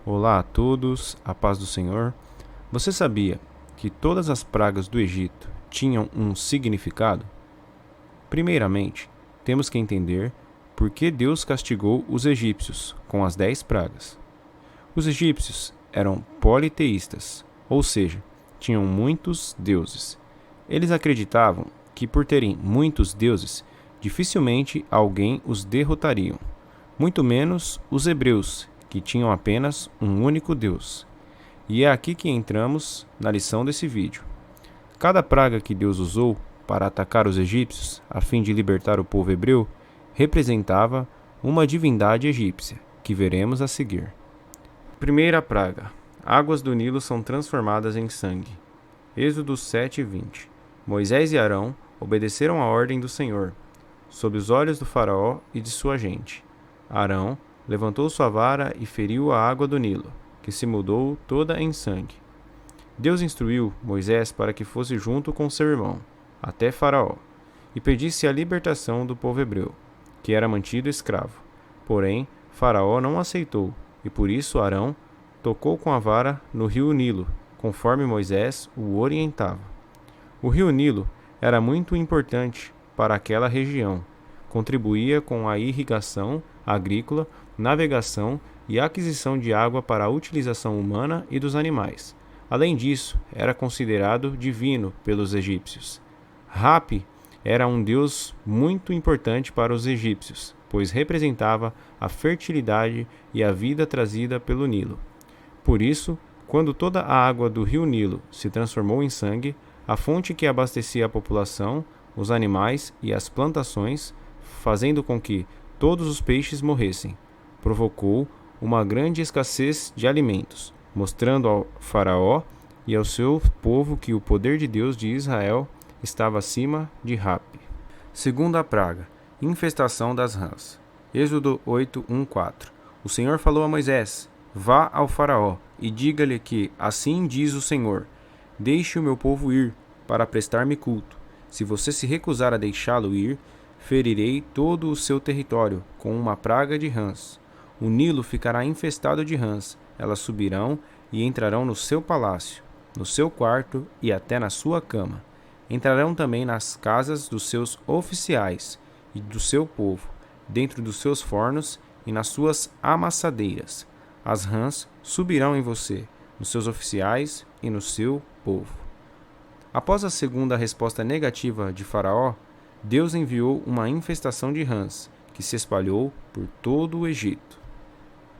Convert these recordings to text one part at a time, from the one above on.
Olá a todos, a paz do Senhor. Você sabia que todas as pragas do Egito tinham um significado? Primeiramente, temos que entender por que Deus castigou os egípcios com as 10 pragas. Os egípcios eram politeístas, ou seja, tinham muitos deuses. Eles acreditavam que por terem muitos deuses, dificilmente alguém os derrotariam, muito menos os hebreus, que tinham apenas um único Deus. E é aqui que entramos na lição desse vídeo. Cada praga que Deus usou para atacar os egípcios, a fim de libertar o povo hebreu, representava uma divindade egípcia, que veremos a seguir. Primeira praga: águas do Nilo são transformadas em sangue. Êxodo 7:20. Moisés e Arão obedeceram a ordem do Senhor, sob os olhos do faraó e de sua gente. Arão levantou sua vara e feriu a água do Nilo, que se mudou toda em sangue. Deus instruiu Moisés para que fosse junto com seu irmão, até Faraó, e pedisse a libertação do povo hebreu, que era mantido escravo. Porém, Faraó não aceitou, e por isso Arão tocou com a vara no rio Nilo, conforme Moisés o orientava. O rio Nilo era muito importante para aquela região. Contribuía com a irrigação agrícola, navegação e aquisição de água para a utilização humana e dos animais. Além disso, era considerado divino pelos egípcios. Hapi era um deus muito importante para os egípcios, pois representava a fertilidade e a vida trazida pelo Nilo. Por isso, quando toda a água do rio Nilo se transformou em sangue, a fonte que abastecia a população, os animais e as plantações, fazendo com que todos os peixes morressem, provocou uma grande escassez de alimentos, mostrando ao faraó e ao seu povo que o poder de Deus de Israel estava acima de Hapi. Segunda praga: infestação das rãs. Êxodo 8:1-4. O Senhor falou a Moisés: Vá ao faraó e diga-lhe que assim diz o Senhor: Deixe o meu povo ir, para prestar-me culto. Se você se recusar a deixá-lo ir, ferirei todo o seu território com uma praga de rãs. O Nilo ficará infestado de rãs. Elas subirão e entrarão no seu palácio, no seu quarto e até na sua cama. Entrarão também nas casas dos seus oficiais e do seu povo, dentro dos seus fornos e nas suas amassadeiras. As rãs subirão em você, nos seus oficiais e no seu povo. Após a segunda resposta negativa de Faraó, Deus enviou uma infestação de rãs, que se espalhou por todo o Egito.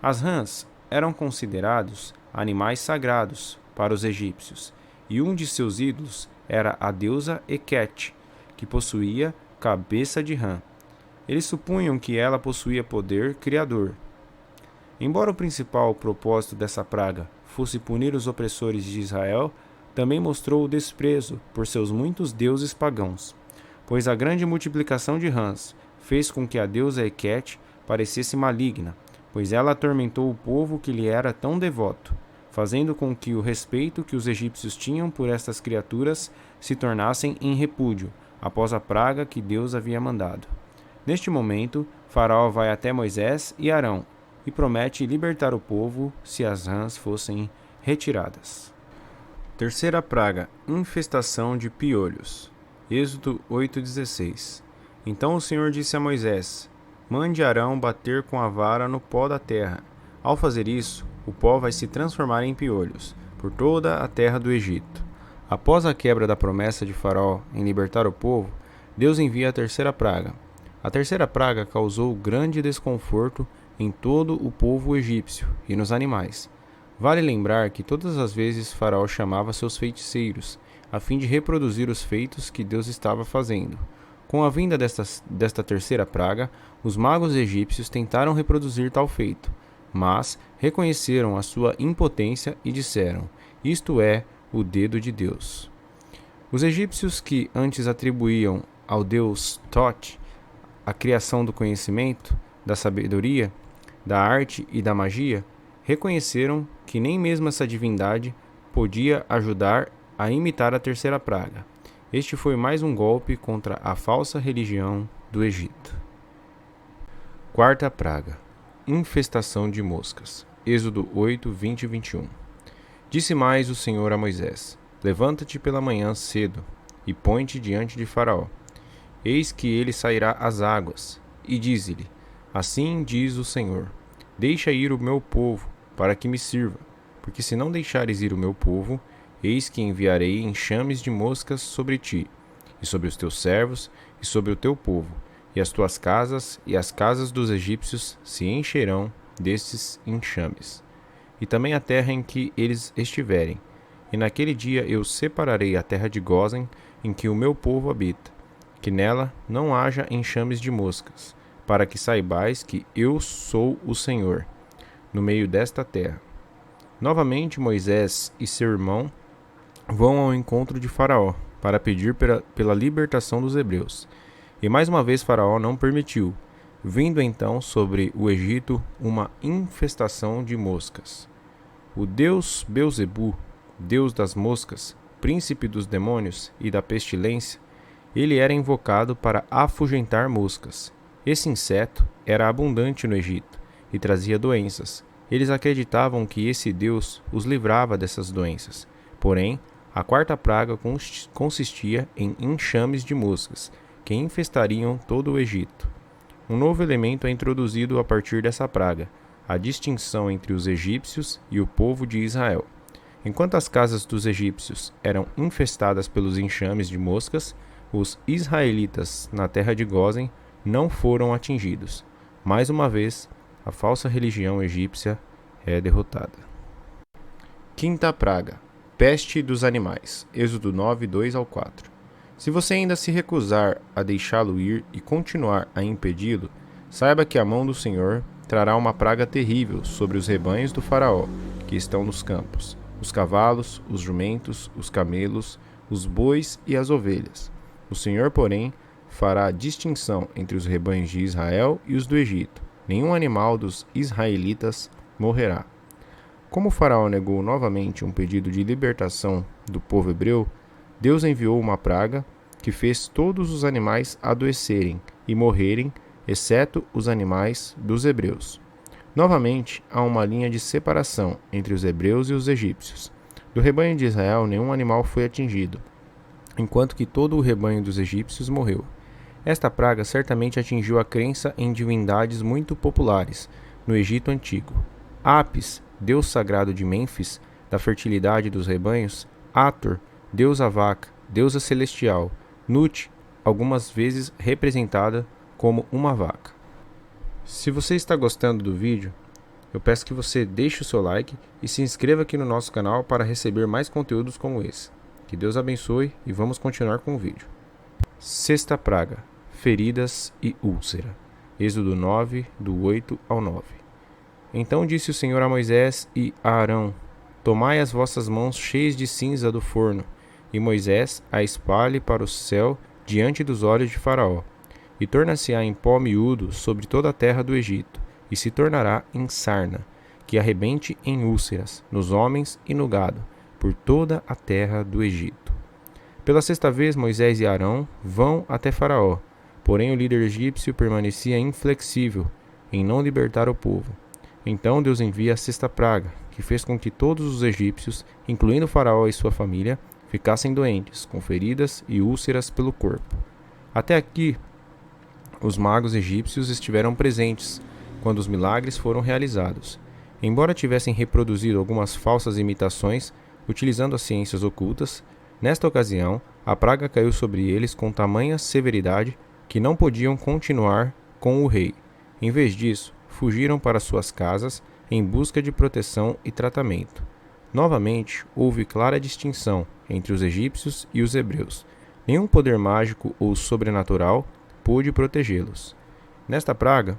As rãs eram considerados animais sagrados para os egípcios, e um de seus ídolos era a deusa Heket, que possuía cabeça de rã. Eles supunham que ela possuía poder criador. Embora o principal propósito dessa praga fosse punir os opressores de Israel, também mostrou o desprezo por seus muitos deuses pagãos, pois a grande multiplicação de rãs fez com que a deusa Heket parecesse maligna, pois ela atormentou o povo que lhe era tão devoto, fazendo com que o respeito que os egípcios tinham por estas criaturas se tornassem em repúdio, após a praga que Deus havia mandado. Neste momento, Faraó vai até Moisés e Arão e promete libertar o povo se as rãs fossem retiradas. Terceira praga: infestação de piolhos. Êxodo 8:16. Então o Senhor disse a Moisés: Mande Arão bater com a vara no pó da terra. Ao fazer isso, o pó vai se transformar em piolhos por toda a terra do Egito. Após a quebra da promessa de Faraó em libertar o povo, Deus envia a terceira praga. A terceira praga causou grande desconforto em todo o povo egípcio e nos animais. Vale lembrar que todas as vezes Faraó chamava seus feiticeiros, a fim de reproduzir os feitos que Deus estava fazendo. Com a vinda desta terceira praga, os magos egípcios tentaram reproduzir tal feito, mas reconheceram a sua impotência e disseram: Isto é o dedo de Deus. Os egípcios que antes atribuíam ao deus Thoth a criação do conhecimento, da sabedoria, da arte e da magia, reconheceram que nem mesmo essa divindade podia ajudar a imitar a terceira praga. Este foi mais um golpe contra a falsa religião do Egito. Quarta praga: infestação de moscas. Êxodo 8, 20 e 21. Disse mais o Senhor a Moisés: Levanta-te pela manhã cedo, e põe-te diante de Faraó. Eis que ele sairá às águas, e dize-lhe: Assim diz o Senhor: Deixa ir o meu povo, para que me sirva, porque se não deixares ir o meu povo, eis que enviarei enxames de moscas sobre ti, e sobre os teus servos, e sobre o teu povo, e as tuas casas e as casas dos egípcios se encherão destes enxames, e também a terra em que eles estiverem. E naquele dia eu separarei a terra de Gósen, em que o meu povo habita, que nela não haja enxames de moscas, para que saibais que eu sou o Senhor, no meio desta terra. Novamente Moisés e seu irmão vão ao encontro de Faraó, para pedir pela libertação dos hebreus. E mais uma vez Faraó não permitiu, vindo então sobre o Egito uma infestação de moscas. O deus Belzebu, deus das moscas, príncipe dos demônios e da pestilência, ele era invocado para afugentar moscas. Esse inseto era abundante no Egito e trazia doenças. Eles acreditavam que esse deus os livrava dessas doenças. Porém, a quarta praga consistia em enxames de moscas, que infestariam todo o Egito. Um novo elemento é introduzido a partir dessa praga, a distinção entre os egípcios e o povo de Israel. Enquanto as casas dos egípcios eram infestadas pelos enxames de moscas, os israelitas na terra de Gósen não foram atingidos. Mais uma vez, a falsa religião egípcia é derrotada. Quinta praga: peste dos animais. Êxodo 9, 2 ao 4. Se você ainda se recusar a deixá-lo ir e continuar a impedi-lo, saiba que a mão do Senhor trará uma praga terrível sobre os rebanhos do faraó, que estão nos campos, os cavalos, os jumentos, os camelos, os bois e as ovelhas. O Senhor, porém, fará distinção entre os rebanhos de Israel e os do Egito. Nenhum animal dos israelitas morrerá. Como o faraó negou novamente um pedido de libertação do povo hebreu, Deus enviou uma praga que fez todos os animais adoecerem e morrerem, exceto os animais dos hebreus. Novamente, há uma linha de separação entre os hebreus e os egípcios. Do rebanho de Israel, nenhum animal foi atingido, enquanto que todo o rebanho dos egípcios morreu. Esta praga certamente atingiu a crença em divindades muito populares no Egito Antigo. Apis, deus sagrado de Mênfis, da fertilidade dos rebanhos; Hathor, deusa vaca, deusa celestial; Nut, algumas vezes representada como uma vaca. Se você está gostando do vídeo, eu peço que você deixe o seu like e se inscreva aqui no nosso canal para receber mais conteúdos como esse. Que Deus abençoe e vamos continuar com o vídeo. Sexta praga: feridas e úlcera. Êxodo 9, do 8 ao 9. Então disse o Senhor a Moisés e a Arão: Tomai as vossas mãos cheias de cinza do forno, e Moisés a espalhe para o céu diante dos olhos de Faraó. E tornar-se-á em pó miúdo sobre toda a terra do Egito, e se tornará em sarna, que arrebente em úlceras, nos homens e no gado, por toda a terra do Egito. Pela sexta vez Moisés e Arão vão até Faraó, porém o líder egípcio permanecia inflexível em não libertar o povo. Então Deus envia a sexta praga, que fez com que todos os egípcios, incluindo Faraó e sua família, ficassem doentes, com feridas e úlceras pelo corpo. Até aqui, os magos egípcios estiveram presentes quando os milagres foram realizados. Embora tivessem reproduzido algumas falsas imitações, utilizando as ciências ocultas, nesta ocasião, a praga caiu sobre eles com tamanha severidade que não podiam continuar com o rei. Em vez disso, fugiram para suas casas em busca de proteção e tratamento. Novamente, houve clara distinção entre os egípcios e os hebreus. Nenhum poder mágico ou sobrenatural pôde protegê-los. Nesta praga,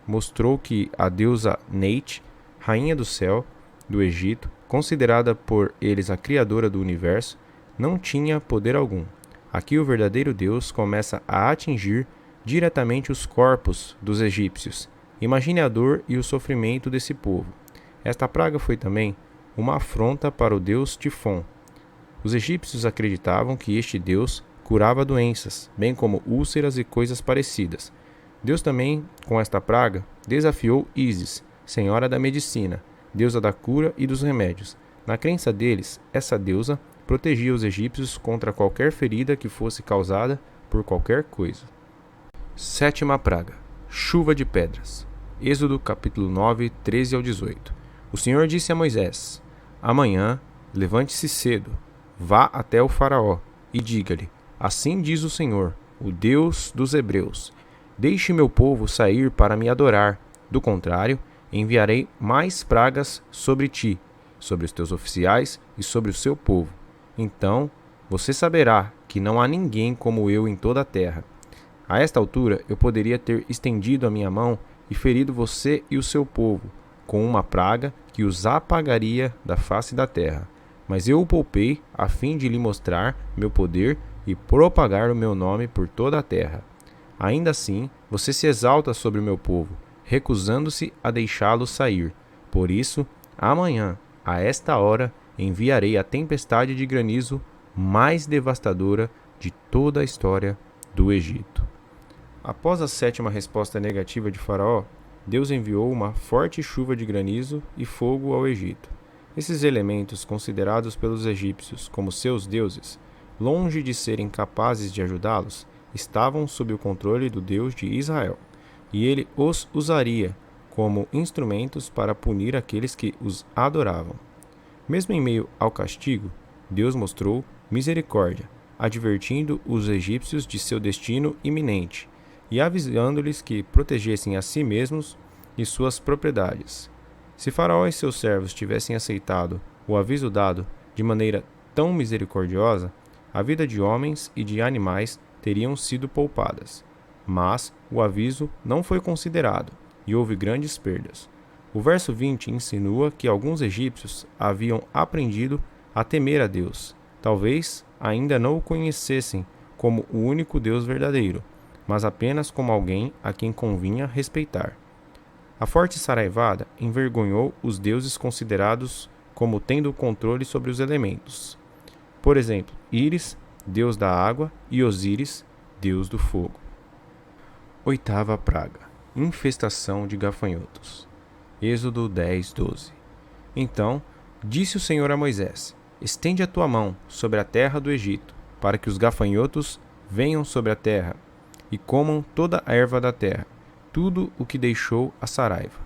mostrou que a deusa Neit, rainha do céu, do Egito, considerada por eles a criadora do universo, não tinha poder algum. Aqui o verdadeiro Deus começa a atingir diretamente os corpos dos egípcios. Imagine a dor e o sofrimento desse povo. Esta praga foi também uma afronta para o deus Tifon. Os egípcios acreditavam que este deus curava doenças, bem como úlceras e coisas parecidas. Deus também, com esta praga, desafiou Ísis, senhora da medicina, deusa da cura e dos remédios. Na crença deles, essa deusa protegia os egípcios contra qualquer ferida que fosse causada por qualquer coisa. Sétima praga: chuva de pedras. Êxodo capítulo 9, 13 ao 18. O Senhor disse a Moisés: Amanhã, levante-se cedo, vá até o faraó e diga-lhe: Assim diz o Senhor, o Deus dos hebreus: Deixe meu povo sair para me adorar. Do contrário, enviarei mais pragas sobre ti, sobre os teus oficiais e sobre o seu povo. Então você saberá que não há ninguém como eu em toda a terra. A esta altura eu poderia ter estendido a minha mão e ferido você e o seu povo, com uma praga que os apagaria da face da terra. Mas eu o poupei a fim de lhe mostrar meu poder e propagar o meu nome por toda a terra. Ainda assim, você se exalta sobre o meu povo, recusando-se a deixá-lo sair. Por isso, amanhã, a esta hora, enviarei a tempestade de granizo mais devastadora de toda a história do Egito. Após a sétima resposta negativa de Faraó, Deus enviou uma forte chuva de granizo e fogo ao Egito. Esses elementos, considerados pelos egípcios como seus deuses, longe de serem capazes de ajudá-los, estavam sob o controle do Deus de Israel, e ele os usaria como instrumentos para punir aqueles que os adoravam. Mesmo em meio ao castigo, Deus mostrou misericórdia, advertindo os egípcios de seu destino iminente e avisando-lhes que protegessem a si mesmos e suas propriedades. Se Faraó e seus servos tivessem aceitado o aviso dado de maneira tão misericordiosa, a vida de homens e de animais teriam sido poupadas. Mas o aviso não foi considerado e houve grandes perdas. O verso 20 insinua que alguns egípcios haviam aprendido a temer a Deus. Talvez ainda não o conhecessem como o único Deus verdadeiro, mas apenas como alguém a quem convinha respeitar. A forte saraivada envergonhou os deuses considerados como tendo controle sobre os elementos. Por exemplo, Íris, deus da água, e Osíris, deus do fogo. Oitava praga: infestação de gafanhotos. Êxodo 10, 12. Então disse o Senhor a Moisés: Estende a tua mão sobre a terra do Egito, para que os gafanhotos venham sobre a terra e comam toda a erva da terra, tudo o que deixou a saraiva.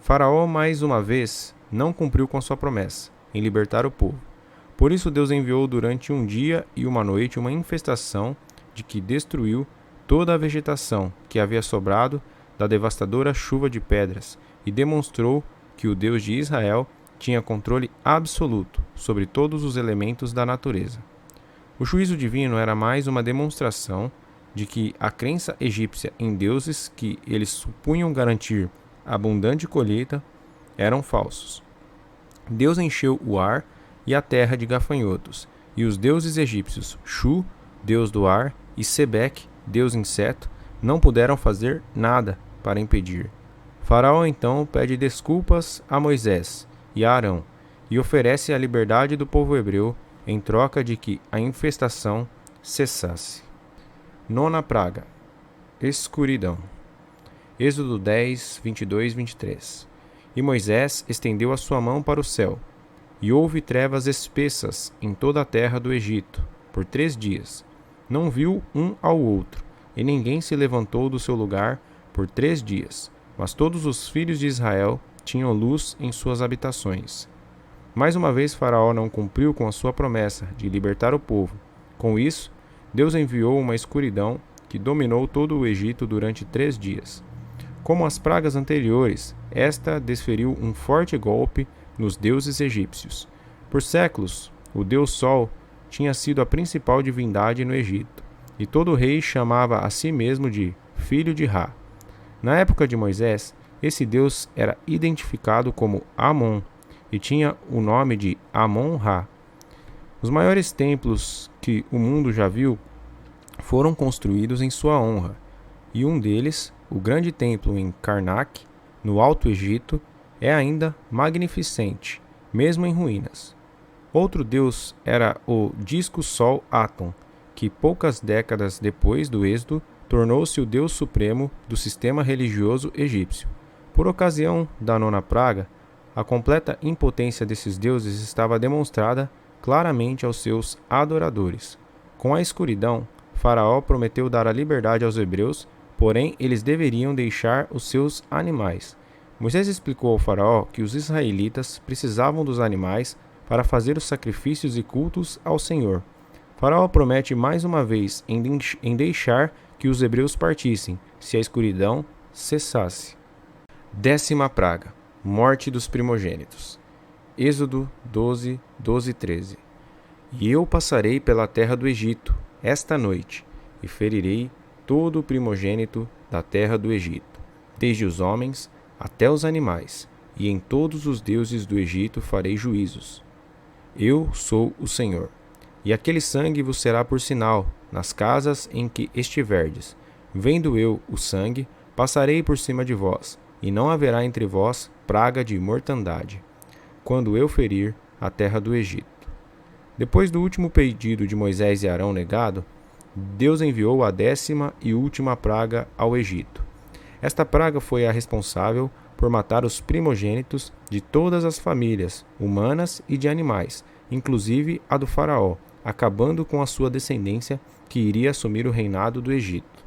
Faraó, mais uma vez, não cumpriu com sua promessa em libertar o povo. Por isso Deus enviou durante um dia e uma noite uma infestação de que destruiu toda a vegetação que havia sobrado da devastadora chuva de pedras e demonstrou que o Deus de Israel tinha controle absoluto sobre todos os elementos da natureza. O juízo divino era mais uma demonstração de que a crença egípcia em deuses que eles supunham garantir abundante colheita eram falsos. Deus encheu o ar e a terra de gafanhotos, e os deuses egípcios Shu, deus do ar, e Sebec, deus inseto, não puderam fazer nada para impedir. Faraó então pede desculpas a Moisés e a Arão e oferece a liberdade do povo hebreu em troca de que a infestação cessasse. Nona praga: escuridão. Êxodo 10, 22, 23. E Moisés estendeu a sua mão para o céu, e houve trevas espessas em toda a terra do Egito, por 3 dias. Não viu um ao outro, e ninguém se levantou do seu lugar por 3 dias. Mas todos os filhos de Israel tinham luz em suas habitações. Mais uma vez Faraó não cumpriu com a sua promessa de libertar o povo. Com isso, Deus enviou uma escuridão que dominou todo o Egito durante 3 dias. Como as pragas anteriores, esta desferiu um forte golpe nos deuses egípcios. Por séculos, o deus Sol tinha sido a principal divindade no Egito, e todo rei chamava a si mesmo de filho de Ra. Na época de Moisés, esse deus era identificado como Amon e tinha o nome de Amon-Ra. Os maiores templos que o mundo já viu foram construídos em sua honra, e um deles, o grande templo em Karnak, no Alto Egito, é ainda magnificente, mesmo em ruínas. Outro deus era o disco-sol Aton, que poucas décadas depois do êxodo tornou-se o deus supremo do sistema religioso egípcio. Por ocasião da nona praga, A completa impotência desses deuses estava demonstrada claramente aos seus adoradores. Com a escuridão, Faraó prometeu dar a liberdade aos hebreus, porém eles deveriam deixar os seus animais. Moisés explicou ao Faraó que os israelitas precisavam dos animais para fazer os sacrifícios e cultos ao Senhor. Faraó promete mais uma vez em deixar que os hebreus partissem, se a escuridão cessasse. 10ª praga: morte dos primogênitos. Êxodo 12, 12 e 13. E eu passarei pela terra do Egito esta noite, e ferirei todo o primogênito da terra do Egito, desde os homens até os animais, e em todos os deuses do Egito farei juízos. Eu sou o Senhor. E aquele sangue vos será por sinal nas casas em que estiverdes. Vendo eu o sangue, passarei por cima de vós, e não haverá entre vós praga de mortandade, quando eu ferir a terra do Egito. Depois do último pedido de Moisés e Arão negado, Deus enviou a 10ª e última praga ao Egito. Esta praga foi a responsável por matar os primogênitos de todas as famílias, humanas e de animais, inclusive a do faraó, acabando com a sua descendência que iria assumir o reinado do Egito.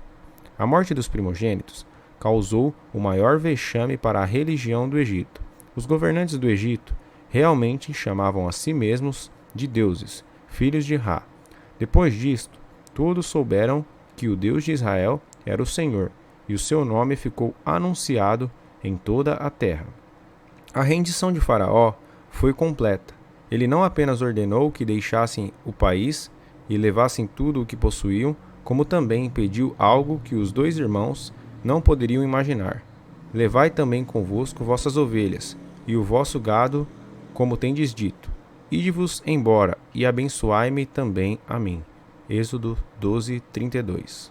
A morte dos primogênitos causou o maior vexame para a religião do Egito. Os governantes do Egito realmente chamavam a si mesmos de deuses, filhos de Ra. Depois disto, todos souberam que o Deus de Israel era o Senhor, e o seu nome ficou anunciado em toda a terra. A rendição de Faraó foi completa. Ele não apenas ordenou que deixassem o país e levassem tudo o que possuíam, como também pediu algo que os 2 irmãos não poderiam imaginar: levai também convosco vossas ovelhas e o vosso gado, como tendes dito. Ide-vos embora e abençoai-me também a mim. Êxodo 12, 32.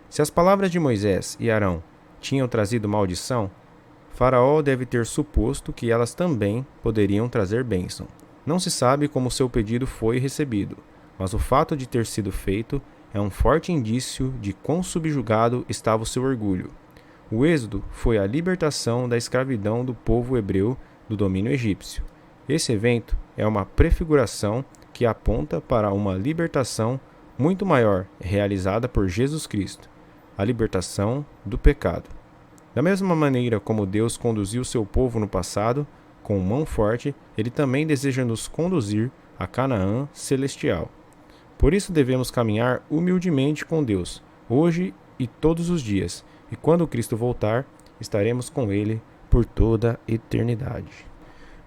Se as palavras de Moisés e Arão tinham trazido maldição, Faraó deve ter suposto que elas também poderiam trazer bênção. Não se sabe como seu pedido foi recebido, mas o fato de ter sido feito é um forte indício de quão subjugado estava o seu orgulho. O êxodo foi a libertação da escravidão do povo hebreu do domínio egípcio. Esse evento é uma prefiguração que aponta para uma libertação muito maior realizada por Jesus Cristo, a libertação do pecado. Da mesma maneira como Deus conduziu seu povo no passado, com mão forte, ele também deseja nos conduzir a Canaã celestial. Por isso devemos caminhar humildemente com Deus, hoje e todos os dias, e quando Cristo voltar, estaremos com ele por toda a eternidade.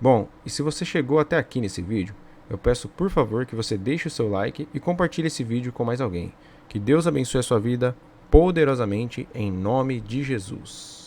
Bom, e se você chegou até aqui nesse vídeo, eu peço por favor que você deixe o seu like e compartilhe esse vídeo com mais alguém. Que Deus abençoe a sua vida poderosamente em nome de Jesus.